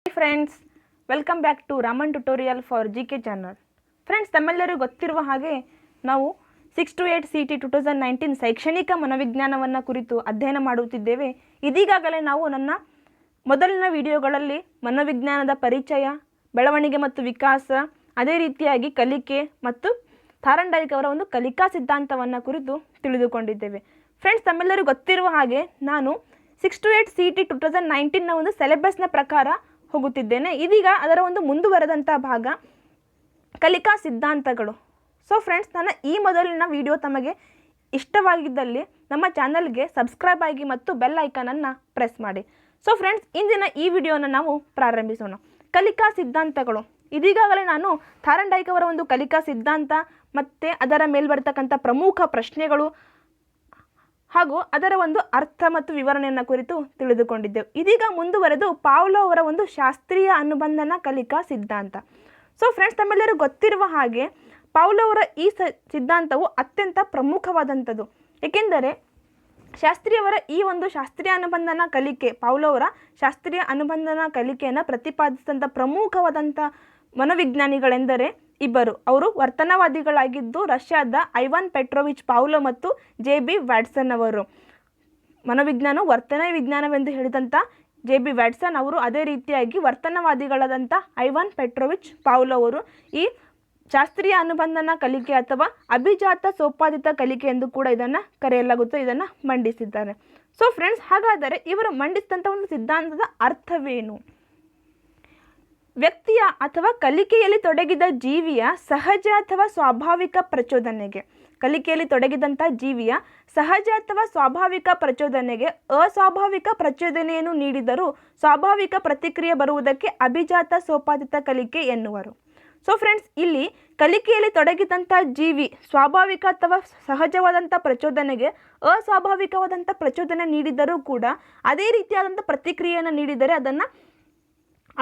Hi friends, welcome back to Raman Tutorial for GK channel. Friends, ತಮ್ಮೆಲ್ಲರಿಗೂ ಗೊತ್ತಿರುವ ಹಾಗೆ ನಾವು 6 to 8 CT 2019 ಶೈಕ್ಷಣಿಕ ಮನೋವಿಜ್ಞಾನವನ್ನು ಕುರಿತು ಅಧ್ಯಯನ ಮಾಡುತ್ತಿದ್ದೇವೆ. ಇದೀಗಾಗಲೇ ನಾವು ನನ್ನ ಮೊದಲಿನ ವಿಡಿಯೋಗಳಲ್ಲಿ ಮನೋವಿಜ್ಞಾನದ ಪರಿಚಯ, ಬೆಳವಣಿಗೆ ಮತ್ತು ವಿಕಾಸ, ಅದೇ ರೀತಿಯಾಗಿ ಕಲಿಕೆ ಮತ್ತು ಥಾರಂಡೈಕ್ ಅವರ ಒಂದು ಕಲಿಕಾ ಸಿದ್ಧಾಂತವನ್ನು ಕುರಿತು ತಿಳಿದುಕೊಂಡಿದ್ದೇವೆ. ಫ್ರೆಂಡ್ಸ್, ತಮ್ಮೆಲ್ಲರಿಗೂ ಗೊತ್ತಿರುವ ಹಾಗೆ ನಾನು 6 to 8 CT 2019ನ ಒಂದು ಸಿಲೆಬಸ್ನ ಪ್ರಕಾರ ಹೋಗುತ್ತಿದ್ದೇನೆ. ಇದೀಗ ಅದರ ಒಂದು ಮುಂದುವರೆದಂಥ ಭಾಗ ಕಲಿಕಾ ಸಿದ್ಧಾಂತಗಳು. ಸೊ ಫ್ರೆಂಡ್ಸ್, ನನ್ನ ಈ ಮೊದಲಿನ ವಿಡಿಯೋ ತಮಗೆ ಇಷ್ಟವಾಗಿದ್ದಲ್ಲಿ ನಮ್ಮ ಚಾನಲ್ಗೆ ಸಬ್ಸ್ಕ್ರೈಬ್ ಆಗಿ ಮತ್ತು ಬೆಲ್ ಐಕಾನನ್ನು ಪ್ರೆಸ್ ಮಾಡಿ. ಸೊ ಫ್ರೆಂಡ್ಸ್, ಇಂದಿನ ಈ ವಿಡಿಯೋನ ನಾವು ಪ್ರಾರಂಭಿಸೋಣ. ಕಲಿಕಾ ಸಿದ್ಧಾಂತಗಳು. ಇದೀಗಾಗಲೇ ನಾನು ಥಾರಂಡೈಕ್ ಅವರ ಒಂದು ಕಲಿಕಾ ಸಿದ್ಧಾಂತ ಮತ್ತು ಅದರ ಮೇಲೆ ಬರ್ತಕ್ಕಂಥ ಪ್ರಮುಖ ಪ್ರಶ್ನೆಗಳು ಹಾಗೂ ಅದರ ಒಂದು ಅರ್ಥ ಮತ್ತು ವಿವರಣೆಯನ್ನು ಕುರಿತು ತಿಳಿದುಕೊಂಡಿದ್ದೆವು. ಇದೀಗ ಮುಂದುವರೆದು ಪಾವ್ಲೋ ಅವರ ಒಂದು ಶಾಸ್ತ್ರೀಯ ಅನುಬಂಧನ ಕಲಿಕಾ ಸಿದ್ಧಾಂತ. ಸೊ ಫ್ರೆಂಡ್ಸ್, ತಮ್ಮೆಲ್ಲರಿಗೂ ಗೊತ್ತಿರುವ ಹಾಗೆ ಪಾವ್ಲೋ ಅವರ ಈ ಸಿದ್ಧಾಂತವು ಅತ್ಯಂತ ಪ್ರಮುಖವಾದಂಥದ್ದು. ಏಕೆಂದರೆ ಶಾಸ್ತ್ರಿಯವರ ಈ ಒಂದು ಶಾಸ್ತ್ರೀಯ ಅನುಬಂಧನ ಕಲಿಕೆ, ಪಾವ್ಲೋ ಅವರ ಶಾಸ್ತ್ರೀಯ ಅನುಬಂಧನ ಕಲಿಕೆಯನ್ನು ಪ್ರತಿಪಾದಿಸಿದಂಥ ಪ್ರಮುಖವಾದಂಥ ಮನೋವಿಜ್ಞಾನಿಗಳೆಂದರೆ ಇಬ್ಬರು. ಅವರು ವರ್ತನವಾದಿಗಳಾಗಿದ್ದು ರಷ್ಯಾದ ಐವಾನ್ ಪೆಟ್ರೋವಿಚ್ ಪಾವ್ಲೋ ಮತ್ತು JB ವ್ಯಾಟ್ಸನ್ ಅವರು. ಮನೋವಿಜ್ಞಾನ ವರ್ತನೆ ವಿಜ್ಞಾನವೆಂದು ಹೇಳಿದಂಥ JB ವ್ಯಾಟ್ಸನ್ ಅವರು, ಅದೇ ರೀತಿಯಾಗಿ ವರ್ತನವಾದಿಗಳಾದಂಥ ಐವಾನ್ ಪೆಟ್ರೋವಿಚ್ ಪಾವ್ಲೋ ಅವರು ಈ ಶಾಸ್ತ್ರೀಯ ಅನುಬಂಧನ ಕಲಿಕೆ ಅಥವಾ ಅಭಿಜಾತ ಸೋಪಾದಿತ ಕಲಿಕೆ ಎಂದು ಕೂಡ ಇದನ್ನು ಕರೆಯಲಾಗುತ್ತೆ, ಇದನ್ನು ಮಂಡಿಸಿದ್ದಾರೆ. ಸೊ ಫ್ರೆಂಡ್ಸ್, ಹಾಗಾದರೆ ಇವರು ಮಂಡಿಸಿದಂಥ ಒಂದು ಸಿದ್ಧಾಂತದ ಅರ್ಥವೇನು? ವ್ಯಕ್ತಿಯ ಅಥವಾ ಕಲಿಕೆಯಲ್ಲಿ ತೊಡಗಿದ ಜೀವಿಯ ಸಹಜ ಅಥವಾ ಸ್ವಾಭಾವಿಕ ಪ್ರಚೋದನೆಗೆ, ಕಲಿಕೆಯಲ್ಲಿ ತೊಡಗಿದಂಥ ಜೀವಿಯ ಸಹಜ ಅಥವಾ ಸ್ವಾಭಾವಿಕ ಪ್ರಚೋದನೆಗೆ ಅಸ್ವಾಭಾವಿಕ ಪ್ರಚೋದನೆಯನ್ನು ನೀಡಿದರೂ ಸ್ವಾಭಾವಿಕ ಪ್ರತಿಕ್ರಿಯೆ ಬರುವುದಕ್ಕೆ ಅಭಿಜಾತ ಸೋಪಾದಿತ ಕಲಿಕೆ ಎನ್ನುವರು. ಸೊ ಫ್ರೆಂಡ್ಸ್, ಇಲ್ಲಿ ಕಲಿಕೆಯಲ್ಲಿ ತೊಡಗಿದಂಥ ಜೀವಿ ಸ್ವಾಭಾವಿಕ ಅಥವಾ ಸಹಜವಾದಂಥ ಪ್ರಚೋದನೆಗೆ ಅಸ್ವಾಭಾವಿಕವಾದಂಥ ಪ್ರಚೋದನೆ ನೀಡಿದರೂ ಕೂಡ ಅದೇ ರೀತಿಯಾದಂಥ ಪ್ರತಿಕ್ರಿಯೆಯನ್ನು ನೀಡಿದರೆ ಅದನ್ನು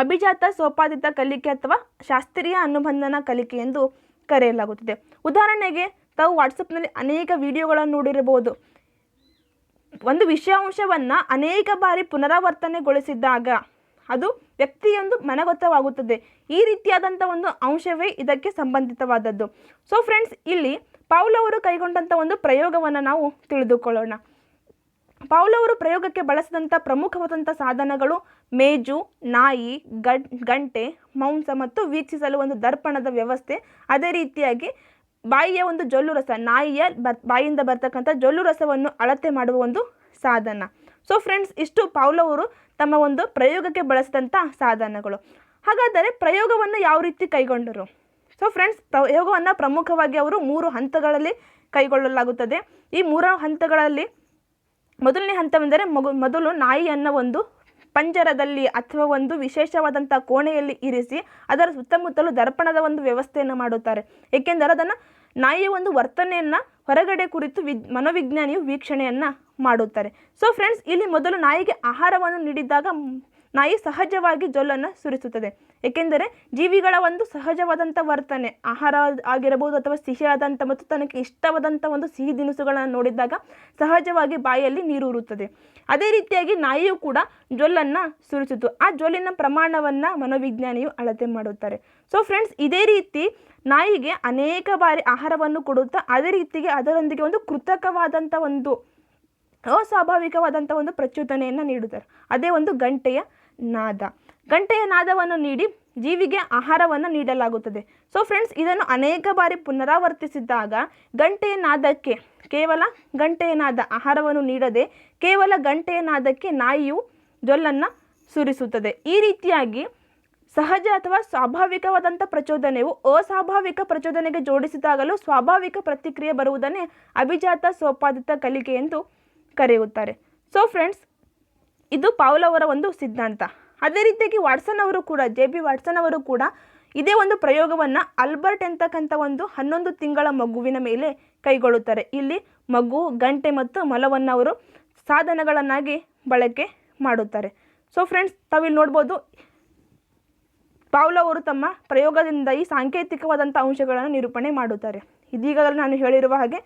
ಅಭಿಜಾತ ಸೋಪಾದಿತ ಕಲಿಕೆ ಅಥವಾ ಶಾಸ್ತ್ರೀಯ ಅನುಬಂಧನ ಕಲಿಕೆ ಎಂದು ಕರೆಯಲಾಗುತ್ತದೆ. ಉದಾಹರಣೆಗೆ ತಾವು ವಾಟ್ಸಪ್ನಲ್ಲಿ ಅನೇಕ ವಿಡಿಯೋಗಳನ್ನು ನೋಡಿರಬಹುದು. ಒಂದು ವಿಷಯಾಂಶವನ್ನು ಅನೇಕ ಬಾರಿ ಪುನರಾವರ್ತನೆಗೊಳಿಸಿದಾಗ ಅದು ವ್ಯಕ್ತಿಯೊಂದು ಮನಗೊತ್ತವಾಗುತ್ತದೆ. ಈ ರೀತಿಯಾದಂಥ ಒಂದು ಅಂಶವೇ ಇದಕ್ಕೆ ಸಂಬಂಧಿತವಾದದ್ದು. ಸೊ ಫ್ರೆಂಡ್ಸ್, ಇಲ್ಲಿ ಪಾವ್ಲೋ ಅವರು ಕೈಗೊಂಡಂಥ ಒಂದು ಪ್ರಯೋಗವನ್ನು ನಾವು ತಿಳಿದುಕೊಳ್ಳೋಣ. ಪಾವ್ಲೋ ಅವರು ಪ್ರಯೋಗಕ್ಕೆ ಬಳಸಿದಂಥ ಪ್ರಮುಖವಾದಂಥ ಸಾಧನಗಳು ಮೇಜು, ನಾಯಿ, ಗಂಟೆ, ಮಾಂಸ ಮತ್ತು ವೀಕ್ಷಿಸಲು ಒಂದು ದರ್ಪಣದ ವ್ಯವಸ್ಥೆ, ಅದೇ ರೀತಿಯಾಗಿ ಬಾಯಿಯ ಒಂದು ಜೊಲ್ಲು ರಸ, ನಾಯಿಯ ಬಾಯಿಯಿಂದ ಬರ್ತಕ್ಕಂಥ ಜೊಲ್ಲು ರಸವನ್ನು ಅಳತೆ ಮಾಡುವ ಒಂದು ಸಾಧನ. ಸೊ ಫ್ರೆಂಡ್ಸ್, ಇಷ್ಟು ಪಾವ್ಲೋ ಅವರು ತಮ್ಮ ಒಂದು ಪ್ರಯೋಗಕ್ಕೆ ಬಳಸಿದಂಥ ಸಾಧನಗಳು. ಹಾಗಾದರೆ ಪ್ರಯೋಗವನ್ನು ಯಾವ ರೀತಿ ಕೈಗೊಂಡರು? ಸೊ ಫ್ರೆಂಡ್ಸ್, ಪ್ರಯೋಗವನ್ನು ಪ್ರಮುಖವಾಗಿ ಅವರು 3 ಹಂತಗಳಲ್ಲಿ ಕೈಗೊಳ್ಳಲಾಗುತ್ತದೆ. ಈ 3 ಹಂತಗಳಲ್ಲಿ ಮೊದಲನೇ ಹಂತವೆಂದರೆ ಮೊದಲು ನಾಯಿಯನ್ನು ಒಂದು ಪಂಜರದಲ್ಲಿ ಅಥವಾ ಒಂದು ವಿಶೇಷವಾದಂಥ ಕೋಣೆಯಲ್ಲಿ ಇರಿಸಿ ಅದರ ಸುತ್ತಮುತ್ತಲೂ ದರ್ಪಣದ ಒಂದು ವ್ಯವಸ್ಥೆಯನ್ನು ಮಾಡುತ್ತಾರೆ. ಏಕೆಂದರೆ ಅದನ್ನು ನಾಯಿಯ ಒಂದು ವರ್ತನೆಯನ್ನು ಹೊರಗಡೆ ಕುರಿತು ಮನೋವಿಜ್ಞಾನಿಯು ವೀಕ್ಷಣೆಯನ್ನು ಮಾಡುತ್ತಾರೆ. ಸೊ ಫ್ರೆಂಡ್ಸ್, ಇಲ್ಲಿ ಮೊದಲು ನಾಯಿಗೆ ಆಹಾರವನ್ನು ನೀಡಿದಾಗ ನಾಯಿ ಸಹಜವಾಗಿ ಜೊಲ್ಲನ್ನು ಸುರಿಸುತ್ತದೆ. ಏಕೆಂದರೆ ಜೀವಿಗಳ ಒಂದು ಸಹಜವಾದಂಥ ವರ್ತನೆ ಆಹಾರ ಆಗಿರಬಹುದು ಅಥವಾ ಸಿಹಿಯಾದಂಥ ಮತ್ತು ತನಗೆ ಇಷ್ಟವಾದಂಥ ಒಂದು ಸಿಹಿ ದಿನಿಸುಗಳನ್ನು ನೋಡಿದಾಗ ಸಹಜವಾಗಿ ಬಾಯಲ್ಲಿ ನೀರು ಉರುತ್ತದೆ. ಅದೇ ರೀತಿಯಾಗಿ ನಾಯಿಯು ಕೂಡ ಜೊಲ್ಲನ್ನು ಸುರಿಸಿತು. ಆ ಜೊಲ್ಲಿನ ಪ್ರಮಾಣವನ್ನು ಮನೋವಿಜ್ಞಾನಿಯು ಅಳತೆ ಮಾಡುತ್ತಾರೆ. ಸೊ ಫ್ರೆಂಡ್ಸ್, ಇದೇ ರೀತಿ ನಾಯಿಗೆ ಅನೇಕ ಬಾರಿ ಆಹಾರವನ್ನು ಕೊಡುತ್ತಾ ಅದೇ ರೀತಿಗೆ ಅದರೊಂದಿಗೆ ಒಂದು ಕೃತಕವಾದಂಥ ಒಂದು ಅಸ್ವಾಭಾವಿಕವಾದಂಥ ಒಂದು ಪ್ರಚೋದನೆಯನ್ನು ನೀಡುತ್ತಾರೆ. ಅದೇ ಒಂದು ಗಂಟೆಯ ನಾದ. ಗಂಟೆಯ ನಾದವನ್ನು ನೀಡಿ ಜೀವಿಗೆ ಆಹಾರವನ್ನು ನೀಡಲಾಗುತ್ತದೆ. ಸೊ ಫ್ರೆಂಡ್ಸ್, ಇದನ್ನು ಅನೇಕ ಬಾರಿ ಪುನರಾವರ್ತಿಸಿದಾಗ ಗಂಟೆಯ ನಾದಕ್ಕೆ, ಕೇವಲ ಗಂಟೆಯ ನಾದ, ಆಹಾರವನ್ನು ನೀಡದೆ ಕೇವಲ ಗಂಟೆಯ ನಾದಕ್ಕೆ ನಾಯಿಯು ಜೊಲ್ಲನ್ನು ಸುರಿಸುತ್ತದೆ. ಈ ರೀತಿಯಾಗಿ ಸಹಜ ಅಥವಾ ಸ್ವಾಭಾವಿಕವಾದಂಥ ಪ್ರಚೋದನೆಯು ಅಸ್ವಾಭಾವಿಕ ಪ್ರಚೋದನೆಗೆ ಜೋಡಿಸಿದಾಗಲೂ ಸ್ವಾಭಾವಿಕ ಪ್ರತಿಕ್ರಿಯೆ ಬರುವುದನ್ನೇ ಅಭಿಜಾತ ಸೋಪಾದಿತ ಕಲಿಕೆ ಎಂದು ಕರೆಯುತ್ತಾರೆ. ಸೊ ಫ್ರೆಂಡ್ಸ್, ಇದು ಪಾವ್ಲೋ ಅವರ ಒಂದು ಸಿದ್ಧಾಂತ. ಅದೇ ರೀತಿಯಾಗಿ ವಾಟ್ಸನ್ ಅವರು ಕೂಡ, JB ವ್ಯಾಟ್ಸನ್ ಅವರು ಕೂಡ ಇದೇ ಒಂದು ಪ್ರಯೋಗವನ್ನು ಆಲ್ಬರ್ಟ್ ಎಂತಕ್ಕಂಥ ಒಂದು 11 ತಿಂಗಳ ಮಗುವಿನ ಮೇಲೆ ಕೈಗೊಳ್ಳುತ್ತಾರೆ. ಇಲ್ಲಿ ಮಗು, ಗಂಟೆ ಮತ್ತು ಮೊಲವನ್ನು ಅವರು ಸಾಧನಗಳನ್ನಾಗಿ ಬಳಕೆ ಮಾಡುತ್ತಾರೆ. ಸೊ ಫ್ರೆಂಡ್ಸ್, ತಾವಿಲ್ಲಿ ನೋಡ್ಬೋದು, ಪಾವ್ಲೋ ಅವರು ತಮ್ಮ ಪ್ರಯೋಗದಿಂದ ಈ ಸಾಂಕೇತಿಕವಾದಂಥ ಅಂಶಗಳನ್ನು ನಿರೂಪಣೆ ಮಾಡುತ್ತಾರೆ. ಇದೀಗ ನಾನು ಹೇಳಿರುವ ಹಾಗೆ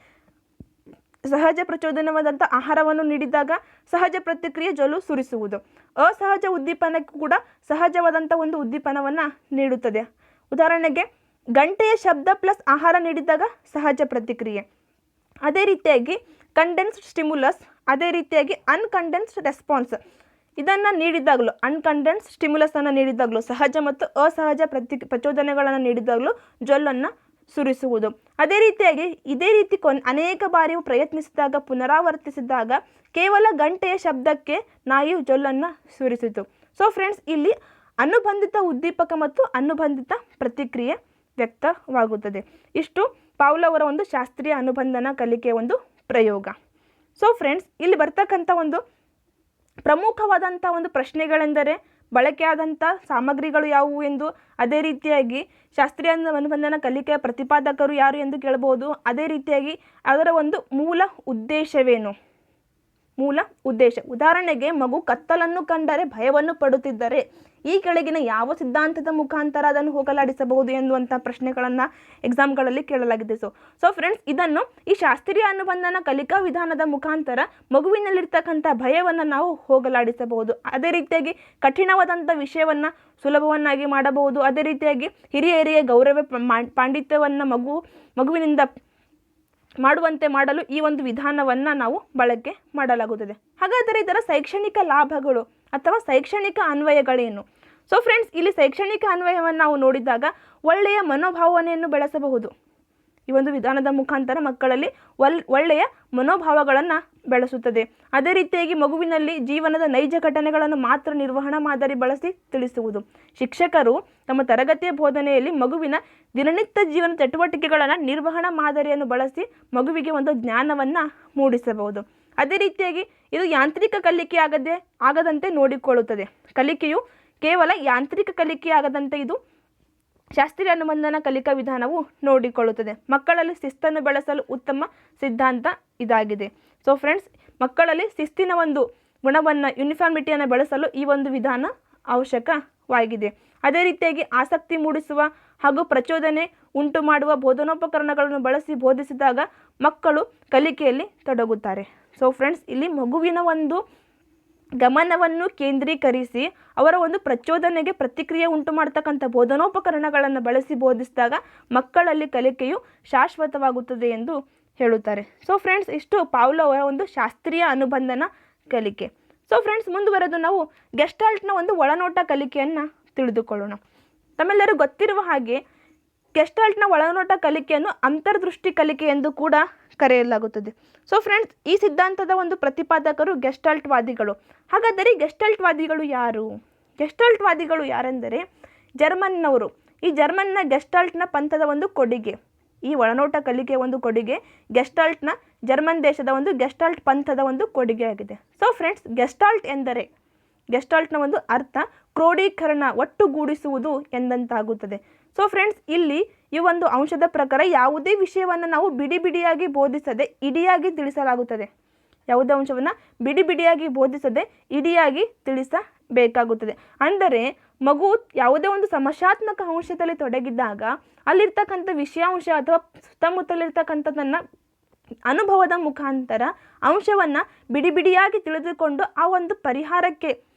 ಸಹಜ ಪ್ರಚೋದನವಾದಂಥ ಆಹಾರವನ್ನು ನೀಡಿದಾಗ ಸಹಜ ಪ್ರತಿಕ್ರಿಯೆ ಜೊಲ್ಲು ಸುರಿಸುವುದು. ಅಸಹಜ ಉದ್ದೀಪನಕ್ಕೂ ಕೂಡ ಸಹಜವಾದಂಥ ಒಂದು ಉದ್ದೀಪನವನ್ನು ನೀಡುತ್ತದೆ. ಉದಾಹರಣೆಗೆ ಗಂಟೆಯ ಶಬ್ದ ಪ್ಲಸ್ ಆಹಾರ ನೀಡಿದಾಗ ಸಹಜ ಪ್ರತಿಕ್ರಿಯೆ. ಅದೇ ರೀತಿಯಾಗಿ ಕಂಡೆನ್ಸ್ಡ್ ಸ್ಟಿಮ್ಯುಲಸ್, ಅದೇ ರೀತಿಯಾಗಿ ಅನ್ಕಂಡೆನ್ಸ್ಡ್ ರೆಸ್ಪಾನ್ಸ್ ಇದನ್ನು ನೀಡಿದಾಗಲೂ, ಅನ್ಕಂಡೆನ್ಸ್ಡ್ ಸ್ಟಿಮ್ಯುಲಸನ್ನು ನೀಡಿದಾಗಲೂ, ಸಹಜ ಮತ್ತು ಅಸಹಜ ಪ್ರಚೋದನೆಗಳನ್ನು ನೀಡಿದಾಗಲೂ ಜೊಲ್ಲನ್ನು ಸುರಿಸುವುದು. ಅದೇ ರೀತಿಯಾಗಿ ಇದೇ ರೀತಿ ಅನೇಕ ಬಾರಿ ಪ್ರಯತ್ನಿಸಿದಾಗ, ಪುನರಾವರ್ತಿಸಿದಾಗ ಕೇವಲ ಗಂಟೆಯ ಶಬ್ದಕ್ಕೆ ನಾಯಿಯು ಜೊಲ್ಲನ್ನು ಸುರಿಸಿತು. ಸೊ ಫ್ರೆಂಡ್ಸ್, ಇಲ್ಲಿ ಅನುಬಂಧಿತ ಉದ್ದೀಪಕ ಮತ್ತು ಅನುಬಂಧಿತ ಪ್ರತಿಕ್ರಿಯೆ ವ್ಯಕ್ತವಾಗುತ್ತದೆ. ಇಷ್ಟು ಪಾವ್ಲೋ ಅವರ ಒಂದು ಶಾಸ್ತ್ರೀಯ ಅನುಬಂಧನ ಕಲಿಕೆಯ ಒಂದು ಪ್ರಯೋಗ. ಸೊ ಫ್ರೆಂಡ್ಸ್, ಇಲ್ಲಿ ಬರ್ತಕ್ಕಂಥ ಒಂದು ಪ್ರಮುಖವಾದಂಥ ಒಂದು ಪ್ರಶ್ನೆಗಳೆಂದರೆ ಬಳಕೆಯಾದಂಥ ಸಾಮಗ್ರಿಗಳು ಯಾವುವು ಎಂದು, ಅದೇ ರೀತಿಯಾಗಿ ಶಾಸ್ತ್ರೀಯ ಅನುಬಂಧನ ಕಲಿಕೆಯ ಪ್ರತಿಪಾದಕರು ಯಾರು ಎಂದು ಕೇಳಬಹುದು. ಅದೇ ರೀತಿಯಾಗಿ ಅದರ ಒಂದು ಮೂಲ ಉದ್ದೇಶವೇನು, ಮೂಲ ಉದ್ದೇಶ. ಉದಾಹರಣೆಗೆ ಮಗು ಕತ್ತಲನ್ನು ಕಂಡರೆ ಭಯವನ್ನು ಪಡುತ್ತಿದ್ದರೆ ಈ ಕೆಳಗಿನ ಯಾವ ಸಿದ್ಧಾಂತದ ಮುಖಾಂತರ ಅದನ್ನು ಹೋಗಲಾಡಿಸಬಹುದು ಎನ್ನುವಂಥ ಪ್ರಶ್ನೆಗಳನ್ನು ಎಕ್ಸಾಮ್ಗಳಲ್ಲಿ ಕೇಳಲಾಗಿದೆ. ಸೊ ಫ್ರೆಂಡ್ಸ್, ಇದನ್ನು ಈ ಶಾಸ್ತ್ರೀಯ ಅನುಬಂಧನ ಕಲಿಕಾ ವಿಧಾನದ ಮುಖಾಂತರ ಮಗುವಿನಲ್ಲಿರ್ತಕ್ಕಂಥ ಭಯವನ್ನು ನಾವು ಹೋಗಲಾಡಿಸಬಹುದು. ಅದೇ ರೀತಿಯಾಗಿ ಕಠಿಣವಾದಂಥ ವಿಷಯವನ್ನು ಸುಲಭವನ್ನಾಗಿ ಮಾಡಬಹುದು. ಅದೇ ರೀತಿಯಾಗಿ ಹಿರಿಯರಿಗೆ ಗೌರವ ಪಾಂಡಿತ್ಯವನ್ನು ಮಗುವಿನಿಂದ ಮಾಡುವಂತೆ ಮಾಡಲು ಈ ಒಂದು ವಿಧಾನವನ್ನು ನಾವು ಬಳಕೆ ಮಾಡಲಾಗುತ್ತದೆ. ಹಾಗಾದರೆ ಇದರ ಶೈಕ್ಷಣಿಕ ಲಾಭಗಳು ಅಥವಾ ಶೈಕ್ಷಣಿಕ ಅನ್ವಯಗಳೇನು? ಸೊ ಫ್ರೆಂಡ್ಸ್, ಇಲ್ಲಿ ಶೈಕ್ಷಣಿಕ ಅನ್ವಯವನ್ನು ನಾವು ನೋಡಿದಾಗ ಒಳ್ಳೆಯ ಮನೋಭಾವನೆಯನ್ನು ಬೆಳೆಸಬಹುದು. ಈ ಒಂದು ವಿಧಾನದ ಮುಖಾಂತರ ಮಕ್ಕಳಲ್ಲಿ ಒಳ್ಳೆಯ ಮನೋಭಾವಗಳನ್ನು ಬೆಳೆಸುತ್ತದೆ. ಅದೇ ರೀತಿಯಾಗಿ ಮಗುವಿನಲ್ಲಿ ಜೀವನದ ನೈಜ ಘಟನೆಗಳನ್ನು ಮಾತ್ರ ನಿರ್ವಹಣಾ ಮಾದರಿ ಬಳಸಿ ತಿಳಿಸುವುದು. ಶಿಕ್ಷಕರು ತಮ್ಮ ತರಗತಿಯ ಬೋಧನೆಯಲ್ಲಿ ಮಗುವಿನ ದಿನನಿತ್ಯ ಜೀವನ ಚಟುವಟಿಕೆಗಳನ್ನು ನಿರ್ವಹಣಾ ಮಾದರಿಯನ್ನು ಬಳಸಿ ಮಗುವಿಗೆ ಒಂದು ಜ್ಞಾನವನ್ನು ಮೂಡಿಸಬಹುದು. ಅದೇ ರೀತಿಯಾಗಿ ಇದು ಯಾಂತ್ರಿಕ ಕಲಿಕೆ ಆಗದಂತೆ ನೋಡಿಕೊಳ್ಳುತ್ತದೆ. ಕಲಿಕೆಯು ಕೇವಲ ಯಾಂತ್ರಿಕ ಕಲಿಕೆ ಆಗದಂತೆ ಇದು ಶಾಸ್ತ್ರೀಯ ಅನುಬಂಧನ ಕಲಿಕಾ ವಿಧಾನವು ನೋಡಿಕೊಳ್ಳುತ್ತದೆ. ಮಕ್ಕಳಲ್ಲಿ ಶಿಸ್ತನ್ನು ಬೆಳೆಸಲು ಉತ್ತಮ ಸಿದ್ಧಾಂತ ಇದಾಗಿದೆ. ಸೊ ಫ್ರೆಂಡ್ಸ್, ಮಕ್ಕಳಲ್ಲಿ ಶಿಸ್ತಿನ ಒಂದು ಗುಣವನ್ನು, ಯೂನಿಫಾರ್ಮಿಟಿಯನ್ನು ಬೆಳೆಸಲು ಈ ಒಂದು ವಿಧಾನ ಅವಶ್ಯಕವಾಗಿದೆ. ಅದೇ ರೀತಿಯಾಗಿ ಆಸಕ್ತಿ ಮೂಡಿಸುವ ಹಾಗೂ ಪ್ರಚೋದನೆ ಉಂಟು ಮಾಡುವ ಬೋಧನೋಪಕರಣಗಳನ್ನು ಬಳಸಿ ಬೋಧಿಸಿದಾಗ ಮಕ್ಕಳು ಕಲಿಕೆಯಲ್ಲಿ ತೊಡಗುತ್ತಾರೆ. ಸೊ ಫ್ರೆಂಡ್ಸ್, ಇಲ್ಲಿ ಮಗುವಿನ ಒಂದು ಗಮನವನ್ನು ಕೇಂದ್ರೀಕರಿಸಿ ಅವರ ಒಂದು ಪ್ರಚೋದನೆಗೆ ಪ್ರತಿಕ್ರಿಯೆ ಉಂಟು ಮಾಡ್ತಕ್ಕಂಥ ಬೋಧನೋಪಕರಣಗಳನ್ನು ಬಳಸಿ ಬೋಧಿಸಿದಾಗ ಮಕ್ಕಳಲ್ಲಿ ಕಲಿಕೆಯು ಶಾಶ್ವತವಾಗುತ್ತದೆ ಎಂದು ಹೇಳುತ್ತಾರೆ. ಸೊ ಫ್ರೆಂಡ್ಸ್, ಇಷ್ಟು ಪಾವ್ಲೋ ಅವರ ಒಂದು ಶಾಸ್ತ್ರೀಯ ಅನುಬಂಧನ ಕಲಿಕೆ. ಸೊ ಫ್ರೆಂಡ್ಸ್, ಮುಂದುವರೆದು ನಾವು ಗೆಸ್ಟಾಲ್ಟ್ನ ಒಂದು ಒಳನೋಟ ಕಲಿಕೆಯನ್ನು ತಿಳಿದುಕೊಳ್ಳೋಣ. ತಮ್ಮೆಲ್ಲರೂ ಗೊತ್ತಿರುವ ಹಾಗೆ ಗೆಸ್ಟಾಲ್ಟ್ನ ಒಳನೋಟ ಕಲಿಕೆಯನ್ನು ಅಂತರ್ದೃಷ್ಟಿ ಕಲಿಕೆ ಎಂದು ಕೂಡ ಕರೆಯಲಾಗುತ್ತದೆ. ಸೊ ಫ್ರೆಂಡ್ಸ್, ಈ ಸಿದ್ಧಾಂತದ ಒಂದು ಪ್ರತಿಪಾದಕರು ಗೆಸ್ಟಾಲ್ಟ್ವಾದಿಗಳು. ಹಾಗಾದರೆ ಗೆಸ್ಟಾಲ್ಟ್ವಾದಿಗಳು ಯಾರು? ಗೆಸ್ಟಾಲ್ಟ್ವಾದಿಗಳು ಯಾರೆಂದರೆ ಜರ್ಮನ್ನವರು. ಈ ಜರ್ಮನ್ನ ಗೆಸ್ಟಾಲ್ಟ್ನ ಪಂಥದ ಒಂದು ಕೊಡುಗೆ, ಈ ಒಳನೋಟ ಕಲಿಕೆಯ ಒಂದು ಕೊಡುಗೆ ಗೆಸ್ಟಾಲ್ಟ್ನ ಜರ್ಮನ್ ದೇಶದ ಒಂದು ಗೆಸ್ಟಾಲ್ಟ್ ಪಂಥದ ಒಂದು ಕೊಡುಗೆಯಾಗಿದೆ. ಸೊ ಫ್ರೆಂಡ್ಸ್, ಗೆಸ್ಟಾಲ್ಟ್ ಎಂದರೆ, ಗೆಸ್ಟಾಲ್ಟ್ನ ಒಂದು ಅರ್ಥ ಕ್ರೋಢೀಕರಣ, ಒಟ್ಟುಗೂಡಿಸುವುದು ಎಂದಂತಾಗುತ್ತದೆ. ಸೊ ಫ್ರೆಂಡ್ಸ್, ಇಲ್ಲಿ ಈ ಒಂದು ಅಂಶದ ಪ್ರಕಾರ ಯಾವುದೇ ವಿಷಯವನ್ನು ನಾವು ಬಿಡಿ ಬಿಡಿಯಾಗಿ ಬೋಧಿಸದೆ ಇಡಿಯಾಗಿ ತಿಳಿಸಲಾಗುತ್ತದೆ. ಯಾವುದೇ ಅಂಶವನ್ನು ಬಿಡಿ ಬಿಡಿಯಾಗಿ ಬೋಧಿಸದೆ ಇಡಿಯಾಗಿ ತಿಳಿಸಬೇಕಾಗುತ್ತದೆ. ಅಂದರೆ ಮಗು ಯಾವುದೇ ಒಂದು ಸಮಸ್ಯಾತ್ಮಕ ಅಂಶದಲ್ಲಿ ತೊಡಗಿದ್ದಾಗ ಅಲ್ಲಿರ್ತಕ್ಕಂಥ ವಿಷಯಾಂಶ ಅಥವಾ ಸುತ್ತಮುತ್ತಲಿರ್ತಕ್ಕಂಥದ್ದನ್ನು ಅನುಭವದ ಮುಖಾಂತರ ಅಂಶವನ್ನು ಬಿಡಿ ಬಿಡಿಯಾಗಿ ತಿಳಿದುಕೊಂಡು ಆ ಒಂದು ಪರಿಹಾರಕ್ಕೆ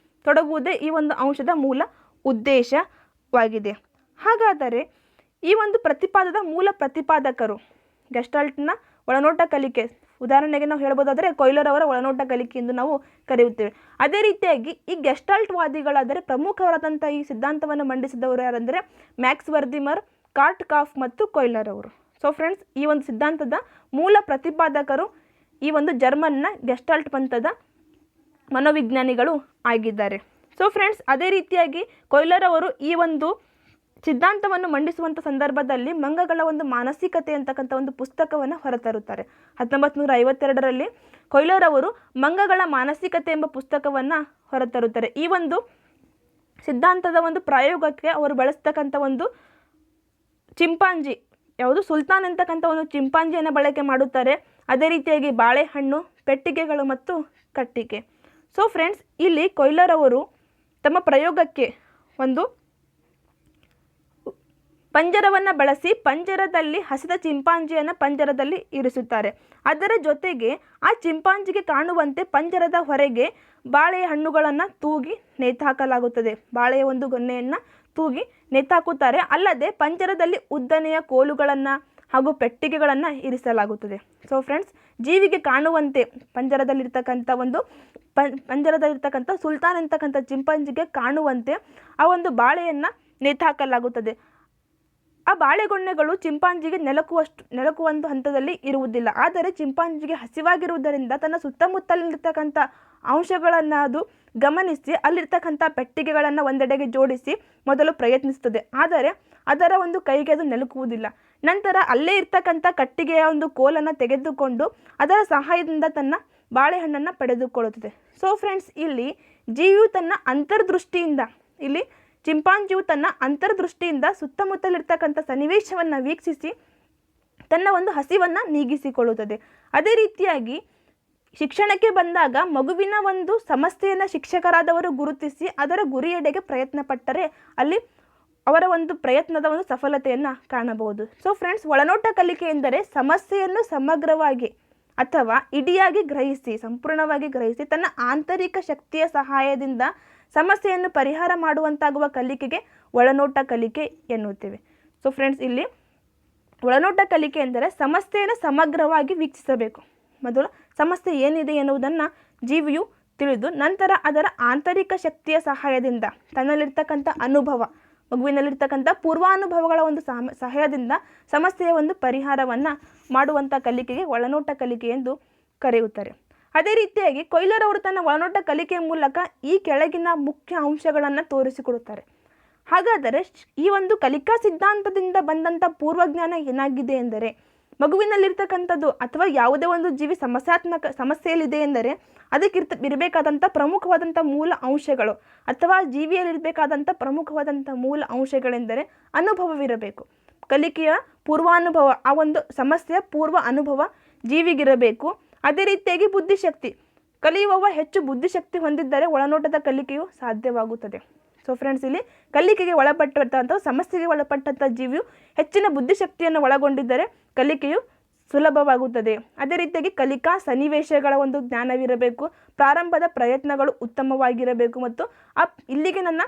ತೊಡಗುವುದೇ ಈ ಒಂದು ಅಂಶದ ಮೂಲ ಉದ್ದೇಶವಾಗಿದೆ. ಹಾಗಾದರೆ ಈ ಒಂದು ಪ್ರತಿಪಾದದ ಮೂಲ ಪ್ರತಿಪಾದಕರು ಗೆಸ್ಟಾಲ್ಟ್ನ ಒಳನೋಟ ಕಲಿಕೆ, ಉದಾಹರಣೆಗೆ ನಾವು ಹೇಳ್ಬೋದಾದರೆ ಕೊಯ್ಲರ್ ಅವರ ಒಳನೋಟ ಕಲಿಕೆ ಎಂದು ನಾವು ಕರೆಯುತ್ತೇವೆ. ಅದೇ ರೀತಿಯಾಗಿ ಈ ಗೆಸ್ಟಾಲ್ಟ್ವಾದಿಗಳಾದರೆ ಪ್ರಮುಖವಾದಂಥ ಈ ಸಿದ್ಧಾಂತವನ್ನು ಮಂಡಿಸಿದವರು ಯಾರೆಂದರೆ ಮ್ಯಾಕ್ಸ್ ವರ್ದಿಮರ್, ಕಾರ್ಟ್ ಕಾಫ್ ಮತ್ತು ಕೊಯ್ಲರ್ ಅವರು. ಸೊ ಫ್ರೆಂಡ್ಸ್, ಈ ಒಂದು ಸಿದ್ಧಾಂತದ ಮೂಲ ಪ್ರತಿಪಾದಕರು ಈ ಒಂದು ಜರ್ಮನ್ನ ಗೆಸ್ಟಾಲ್ಟ್ ಪಂಥದ ಮನೋವಿಜ್ಞಾನಿಗಳು ಆಗಿದ್ದಾರೆ. ಸೊ ಫ್ರೆಂಡ್ಸ್, ಅದೇ ರೀತಿಯಾಗಿ ಕೊಯ್ಲರ್ ಅವರು ಈ ಒಂದು ಸಿದ್ಧಾಂತವನ್ನು ಮಂಡಿಸುವಂಥ ಸಂದರ್ಭದಲ್ಲಿ ಮಂಗಗಳ ಒಂದು ಮಾನಸಿಕತೆ ಅಂತಕ್ಕಂಥ ಒಂದು ಪುಸ್ತಕವನ್ನು ಹೊರತರುತ್ತಾರೆ. 1952ರಲ್ಲಿ ಕೊಯ್ಲರ್ ಅವರು ಮಂಗಗಳ ಮಾನಸಿಕತೆ ಎಂಬ ಪುಸ್ತಕವನ್ನು ಹೊರತರುತ್ತಾರೆ. ಈ ಒಂದು ಸಿದ್ಧಾಂತದ ಒಂದು ಪ್ರಯೋಗಕ್ಕೆ ಅವರು ಬಳಸ್ತಕ್ಕಂಥ ಒಂದು ಚಿಂಪಾಂಜಿ, ಯಾವುದು ಸುಲ್ತಾನ್ ಅಂತಕ್ಕಂಥ ಒಂದು ಚಿಂಪಾಂಜಿಯನ್ನು ಬಳಕೆ ಮಾಡುತ್ತಾರೆ. ಅದೇ ರೀತಿಯಾಗಿ ಬಾಳೆಹಣ್ಣು, ಪೆಟ್ಟಿಗೆಗಳು ಮತ್ತು ಕಟ್ಟಿಗೆ. ಸೊ ಫ್ರೆಂಡ್ಸ್, ಇಲ್ಲಿ ಕೊಯ್ಲರ್ ಅವರು ತಮ್ಮ ಪ್ರಯೋಗಕ್ಕೆ ಒಂದು ಪಂಜರವನ್ನು ಬಳಸಿ ಪಂಜರದಲ್ಲಿ ಹಸಿದ ಚಿಂಪಾಂಜಿಯನ್ನು ಪಂಜರದಲ್ಲಿ ಇರಿಸುತ್ತಾರೆ. ಅದರ ಜೊತೆಗೆ ಆ ಚಿಂಪಾಂಜಿಗೆ ಕಾಣುವಂತೆ ಪಂಜರದ ಹೊರಗೆ ಬಾಳೆಯ ಹಣ್ಣುಗಳನ್ನು ತೂಗಿ ನೇತಾಕಲಾಗುತ್ತದೆ. ಬಾಳೆಯ ಒಂದು ಗೊನೆಯನ್ನು ತೂಗಿ ನೇತಾಕುತ್ತಾರೆ. ಅಲ್ಲದೆ ಪಂಜರದಲ್ಲಿ ಉದ್ದನೆಯ ಕೋಲುಗಳನ್ನು ಹಾಗೂ ಪೆಟ್ಟಿಗೆಗಳನ್ನು ಇರಿಸಲಾಗುತ್ತದೆ. ಸೊ ಫ್ರೆಂಡ್ಸ್, ಜೀವಿಗೆ ಕಾಣುವಂತೆ ಪಂಜರದಲ್ಲಿರ್ತಕ್ಕಂಥ ಸುಲ್ತಾನ್ ಅಂತಕ್ಕಂಥ ಚಿಂಪಾಂಜಿಗೆ ಕಾಣುವಂತೆ ಆ ಒಂದು ಬಾಳೆಯನ್ನು ನೇತಾಕಲಾಗುತ್ತದೆ. ಆ ಬಾಳೆಗೊನೆಗಳು ಚಿಂಪಾಂಜಿಗೆ ನೆಲಕುವಂತ ಹಂತದಲ್ಲಿ ಇರುವುದಿಲ್ಲ. ಆದರೆ ಚಿಂಪಾಂಜಿಗೆ ಹಸಿವಾಗಿರುವುದರಿಂದ ತನ್ನ ಸುತ್ತಮುತ್ತಲಿರ್ತಕ್ಕಂಥ ಅಂಶಗಳನ್ನು ಅದು ಗಮನಿಸಿ ಅಲ್ಲಿರ್ತಕ್ಕಂಥ ಪೆಟ್ಟಿಗೆಗಳನ್ನು ಒಂದೆಡೆಗೆ ಜೋಡಿಸಿ ಮೊದಲು ಪ್ರಯತ್ನಿಸುತ್ತದೆ. ಆದರೆ ಅದರ ಒಂದು ಕೈಗೆ ಅದು ನೆಲಕುವುದಿಲ್ಲ. ನಂತರ ಅಲ್ಲೇ ಇರ್ತಕ್ಕಂಥ ಕಟ್ಟಿಗೆಯ ಒಂದು ಕೋಲನ್ನು ತೆಗೆದುಕೊಂಡು ಅದರ ಸಹಾಯದಿಂದ ತನ್ನ ಬಾಳೆಹಣ್ಣನ್ನು ಪಡೆದುಕೊಳ್ಳುತ್ತದೆ. ಸೊ ಫ್ರೆಂಡ್ಸ್, ಇಲ್ಲಿ ಜೀವಿಯು ತನ್ನ ಅಂತರ್ದೃಷ್ಟಿಯಿಂದ ಚಿಂಪಾಂಜಿಯು ತನ್ನ ಅಂತರ್ದೃಷ್ಟಿಯಿಂದ ಸುತ್ತಮುತ್ತಲಿರ್ತಕ್ಕಂಥ ಸನ್ನಿವೇಶವನ್ನು ವೀಕ್ಷಿಸಿ ತನ್ನ ಒಂದು ಹಸಿವನ್ನು ನೀಗಿಸಿಕೊಳ್ಳುತ್ತದೆ. ಅದೇ ರೀತಿಯಾಗಿ ಶಿಕ್ಷಣಕ್ಕೆ ಬಂದಾಗ ಮಗುವಿನ ಒಂದು ಸಮಸ್ಯೆಯನ್ನು ಶಿಕ್ಷಕರಾದವರು ಗುರುತಿಸಿ ಅದರ ಗುರಿಯೆಡೆಗೆ ಪ್ರಯತ್ನ ಪಟ್ಟರೆ ಅಲ್ಲಿ ಅವರ ಒಂದು ಪ್ರಯತ್ನದ ಒಂದು ಸಫಲತೆಯನ್ನು ಕಾಣಬಹುದು. ಸೊ ಫ್ರೆಂಡ್ಸ್, ಒಳನೋಟ ಕಲಿಕೆ ಎಂದರೆ ಸಮಸ್ಯೆಯನ್ನು ಸಮಗ್ರವಾಗಿ ಅಥವಾ ಇಡಿಯಾಗಿ ಸಂಪೂರ್ಣವಾಗಿ ಗ್ರಹಿಸಿ ತನ್ನ ಆಂತರಿಕ ಶಕ್ತಿಯ ಸಹಾಯದಿಂದ ಸಮಸ್ಯೆಯನ್ನು ಪರಿಹಾರ ಮಾಡುವಂತಾಗುವ ಕಲಿಕೆಗೆ ಒಳನೋಟ ಕಲಿಕೆ ಎನ್ನುತ್ತೇವೆ. ಸೊ ಫ್ರೆಂಡ್ಸ್, ಇಲ್ಲಿ ಒಳನೋಟ ಕಲಿಕೆ ಎಂದರೆ ಸಮಸ್ಯೆಯನ್ನು ಸಮಗ್ರವಾಗಿ ವೀಕ್ಷಿಸಬೇಕು. ಮೊದಲು ಸಮಸ್ಯೆ ಏನಿದೆ ಎನ್ನುವುದನ್ನು ಜೀವಿಯು ತಿಳಿದು ನಂತರ ಅದರ ಆಂತರಿಕ ಶಕ್ತಿಯ ಸಹಾಯದಿಂದ ತನ್ನಲ್ಲಿರ್ತಕ್ಕಂಥ ಮಗುವಿನಲ್ಲಿರ್ತಕ್ಕಂಥ ಪೂರ್ವಾನುಭವಗಳ ಒಂದು ಸಹಾಯದಿಂದ ಸಮಸ್ಯೆಯ ಒಂದು ಪರಿಹಾರವನ್ನು ಮಾಡುವಂಥ ಕಲಿಕೆಗೆ ಒಳನೋಟ ಕಲಿಕೆ ಎಂದು ಕರೆಯುತ್ತಾರೆ. ಅದೇ ರೀತಿಯಾಗಿ ಕೊಯ್ಲರ್ ಅವರು ತನ್ನ ಒಳನೋಟ ಕಲಿಕೆಯ ಮೂಲಕ ಈ ಕೆಳಗಿನ ಮುಖ್ಯ ಅಂಶಗಳನ್ನು ತೋರಿಸಿಕೊಡುತ್ತಾರೆ. ಹಾಗಾದರೆ ಈ ಒಂದು ಕಲಿಕಾ ಸಿದ್ಧಾಂತದಿಂದ ಬಂದಂಥ ಪೂರ್ವಜ್ಞಾನ ಏನಾಗಿದೆ ಎಂದರೆ, ಮಗುವಿನಲ್ಲಿರ್ತಕ್ಕಂಥದ್ದು ಅಥವಾ ಯಾವುದೇ ಒಂದು ಜೀವಿ ಸಮಸ್ಯೆಯಲ್ಲಿದೆ ಎಂದರೆ ಅದಕ್ಕೆ ಇರಬೇಕಾದಂಥ ಪ್ರಮುಖವಾದಂಥ ಮೂಲ ಅಂಶಗಳು ಅಥವಾ ಜೀವಿಯಲ್ಲಿರಬೇಕಾದಂಥ ಪ್ರಮುಖವಾದಂಥ ಮೂಲ ಅಂಶಗಳೆಂದರೆ ಅನುಭವವಿರಬೇಕು. ಕಲಿಕೆಯ ಪೂರ್ವಾನುಭವ, ಆ ಒಂದು ಸಮಸ್ಯೆಯ ಪೂರ್ವ ಅನುಭವ ಜೀವಿಗಿರಬೇಕು. ಅದೇ ರೀತಿಯಾಗಿ ಬುದ್ಧಿಶಕ್ತಿ, ಕಲಿಯುವವ ಹೆಚ್ಚು ಬುದ್ಧಿಶಕ್ತಿ ಹೊಂದಿದ್ದರೆ ಒಳನೋಟದ ಕಲಿಕೆಯು ಸಾಧ್ಯವಾಗುತ್ತದೆ. ಸೊ ಫ್ರೆಂಡ್ಸ್, ಇಲ್ಲಿ ಕಲಿಕೆಗೆ ಒಳಪಟ್ಟಂಥ ಸಮಸ್ಯೆಗೆ ಒಳಪಟ್ಟಂಥ ಜೀವಿಯು ಹೆಚ್ಚಿನ ಬುದ್ಧಿಶಕ್ತಿಯನ್ನು ಒಳಗೊಂಡಿದ್ದರೆ ಕಲಿಕೆಯು ಸುಲಭವಾಗುತ್ತದೆ. ಅದೇ ರೀತಿಯಾಗಿ ಕಲಿಕಾ ಸನ್ನಿವೇಶಗಳ ಒಂದು ಜ್ಞಾನವಿರಬೇಕು. ಪ್ರಾರಂಭದ ಪ್ರಯತ್ನಗಳು ಉತ್ತಮವಾಗಿರಬೇಕು ಮತ್ತು ಇಲ್ಲಿಗೆ ನನ್ನ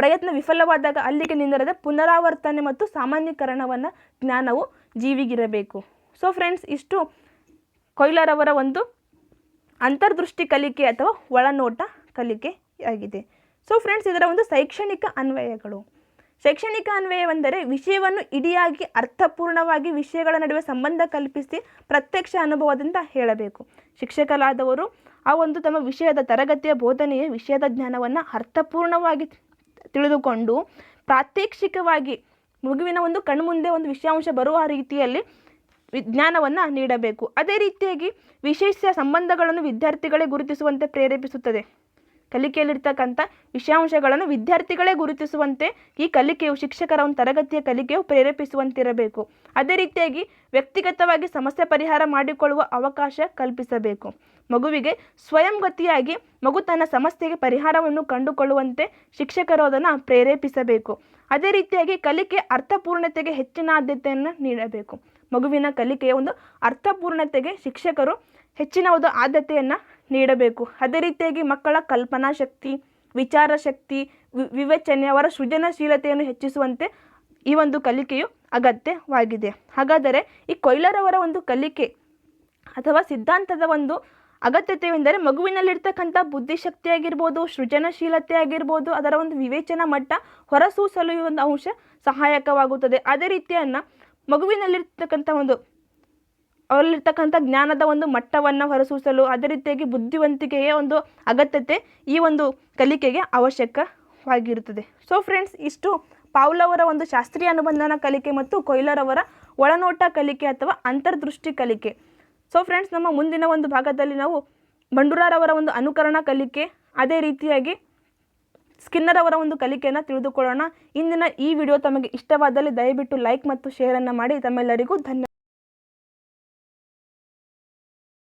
ಪ್ರಯತ್ನ ವಿಫಲವಾದಾಗ ಅಲ್ಲಿಗೆ ನಿಂದಿರದ ಪುನರಾವರ್ತನೆ ಮತ್ತು ಸಾಮಾನ್ಯೀಕರಣವನ್ನು ಜ್ಞಾನವು ಜೀವಿಗಿರಬೇಕು. ಸೊ ಫ್ರೆಂಡ್ಸ್, ಇಷ್ಟು ಕೊಯ್ಲರ್ ಅವರ ಒಂದು ಅಂತರ್ದೃಷ್ಟಿ ಕಲಿಕೆ ಅಥವಾ ಒಳನೋಟ ಕಲಿಕೆಯಾಗಿದೆ. ಸೊ ಫ್ರೆಂಡ್ಸ್, ಇದರ ಒಂದು ಶೈಕ್ಷಣಿಕ ಅನ್ವಯವೆಂದರೆ ವಿಷಯವನ್ನು ಇಡಿಯಾಗಿ ಅರ್ಥಪೂರ್ಣವಾಗಿ ವಿಷಯಗಳ ನಡುವೆ ಸಂಬಂಧ ಕಲ್ಪಿಸಿ ಪ್ರತ್ಯಕ್ಷ ಅನುಭವದಿಂದ ಹೇಳಬೇಕು. ಶಿಕ್ಷಕರಾದವರು ಆ ಒಂದು ತಮ್ಮ ವಿಷಯದ ತರಗತಿಯ ಬೋಧನೆಯ ವಿಷಯದ ಜ್ಞಾನವನ್ನು ಅರ್ಥಪೂರ್ಣವಾಗಿ ತಿಳಿದುಕೊಂಡು ಪ್ರಾತ್ಯಕ್ಷಿಕವಾಗಿ ಮಗುವಿನ ಒಂದು ಕಣ್ಮುಂದೆ ಒಂದು ವಿಷಯಾಂಶ ಬರುವ ರೀತಿಯಲ್ಲಿ ಜ್ಞಾನವನ್ನು ನೀಡಬೇಕು. ಅದೇ ರೀತಿಯಾಗಿ ವಿಶೇಷ ಸಂಬಂಧಗಳನ್ನು ವಿದ್ಯಾರ್ಥಿಗಳೇ ಗುರುತಿಸುವಂತೆ ಪ್ರೇರೇಪಿಸುತ್ತದೆ. ಕಲಿಕೆಯಲ್ಲಿರ್ತಕ್ಕಂಥ ವಿಷಯಾಂಶಗಳನ್ನು ವಿದ್ಯಾರ್ಥಿಗಳೇ ಗುರುತಿಸುವಂತೆ ಈ ಕಲಿಕೆಯು ಶಿಕ್ಷಕರ ಒಂದು ತರಗತಿಯ ಕಲಿಕೆಯು ಪ್ರೇರೇಪಿಸುವಂತಿರಬೇಕು. ಅದೇ ರೀತಿಯಾಗಿ ವ್ಯಕ್ತಿಗತವಾಗಿ ಸಮಸ್ಯೆ ಪರಿಹಾರ ಮಾಡಿಕೊಳ್ಳುವ ಅವಕಾಶ ಕಲ್ಪಿಸಬೇಕು. ಮಗುವಿಗೆ ಸ್ವಯಂಗತಿಯಾಗಿ ಮಗು ತನ್ನ ಸಮಸ್ಯೆಗೆ ಪರಿಹಾರವನ್ನು ಕಂಡುಕೊಳ್ಳುವಂತೆ ಶಿಕ್ಷಕರು ಅದನ್ನು ಪ್ರೇರೇಪಿಸಬೇಕು. ಅದೇ ರೀತಿಯಾಗಿ ಕಲಿಕೆ ಅರ್ಥಪೂರ್ಣತೆಗೆ ಹೆಚ್ಚಿನ ಆದ್ಯತೆಯನ್ನು ನೀಡಬೇಕು. ಮಗುವಿನ ಕಲಿಕೆಯ ಒಂದು ಅರ್ಥಪೂರ್ಣತೆಗೆ ಶಿಕ್ಷಕರು ಹೆಚ್ಚಿನ ಒಂದು ಆದ್ಯತೆಯನ್ನು ನೀಡಬೇಕು. ಅದೇ ರೀತಿಯಾಗಿ ಮಕ್ಕಳ ಕಲ್ಪನಾ ಶಕ್ತಿ, ವಿಚಾರ ಶಕ್ತಿ, ವಿವೇಚನೆ, ಅವರ ಸೃಜನಶೀಲತೆಯನ್ನು ಹೆಚ್ಚಿಸುವಂತೆ ಈ ಒಂದು ಕಲಿಕೆಯು ಅಗತ್ಯವಾಗಿದೆ. ಹಾಗಾದರೆ ಈ ಕೊಯ್ಲರ್ ಅವರ ಒಂದು ಕಲಿಕೆ ಅಥವಾ ಸಿದ್ಧಾಂತದ ಒಂದು ಅಗತ್ಯತೆಯೆಂದರೆ ಮಗುವಿನಲ್ಲಿರ್ತಕ್ಕಂಥ ಬುದ್ಧಿಶಕ್ತಿ ಆಗಿರ್ಬೋದು, ಸೃಜನಶೀಲತೆ ಆಗಿರ್ಬೋದು, ಅದರ ಒಂದು ವಿವೇಚನಾ ಮಟ್ಟ ಹೊರಸೂಸಲು ಈ ಒಂದು ಅಂಶ ಸಹಾಯಕವಾಗುತ್ತದೆ. ಅದೇ ರೀತಿಯನ್ನು ಅವರಲ್ಲಿರ್ತಕ್ಕಂಥ ಜ್ಞಾನದ ಒಂದು ಮಟ್ಟವನ್ನು ಹೊರಸೂಸಲು, ಅದೇ ರೀತಿಯಾಗಿ ಬುದ್ಧಿವಂತಿಕೆಯ ಒಂದು ಅಗತ್ಯತೆ ಈ ಒಂದು ಕಲಿಕೆಗೆ ಅವಶ್ಯಕವಾಗಿರುತ್ತದೆ. ಸೊ ಫ್ರೆಂಡ್ಸ್, ಇಷ್ಟು ಪಾವ್ಲೋವ್ ಒಂದು ಶಾಸ್ತ್ರೀಯ ಅನುಬಂಧನ ಕಲಿಕೆ ಮತ್ತು ಕೊಯ್ಲರ್ ಅವರ ಒಳನೋಟ ಕಲಿಕೆ ಅಥವಾ ಅಂತರ್ದೃಷ್ಟಿ ಕಲಿಕೆ. ಸೊ ಫ್ರೆಂಡ್ಸ್, ನಮ್ಮ ಮುಂದಿನ ಒಂದು ಭಾಗದಲ್ಲಿ ನಾವು ಬಂಡೂರಾರ್ ಅವರ ಒಂದು ಅನುಕರಣ ಕಲಿಕೆ, ಅದೇ ರೀತಿಯಾಗಿ ಸ್ಕಿನ್ನರ್ ಅವರ ಒಂದು ಕಲಿಕೆಯನ್ನು ತಿಳಿದುಕೊಳ್ಳೋಣ. ಇಂದಿನ ಈ ವಿಡಿಯೋ ತಮಗೆ ಇಷ್ಟವಾದಲ್ಲಿ ದಯವಿಟ್ಟು ಲೈಕ್ ಮತ್ತು ಶೇರನ್ನು ಮಾಡಿ. ತಮ್ಮೆಲ್ಲರಿಗೂ ಧನ್ಯವಾದ.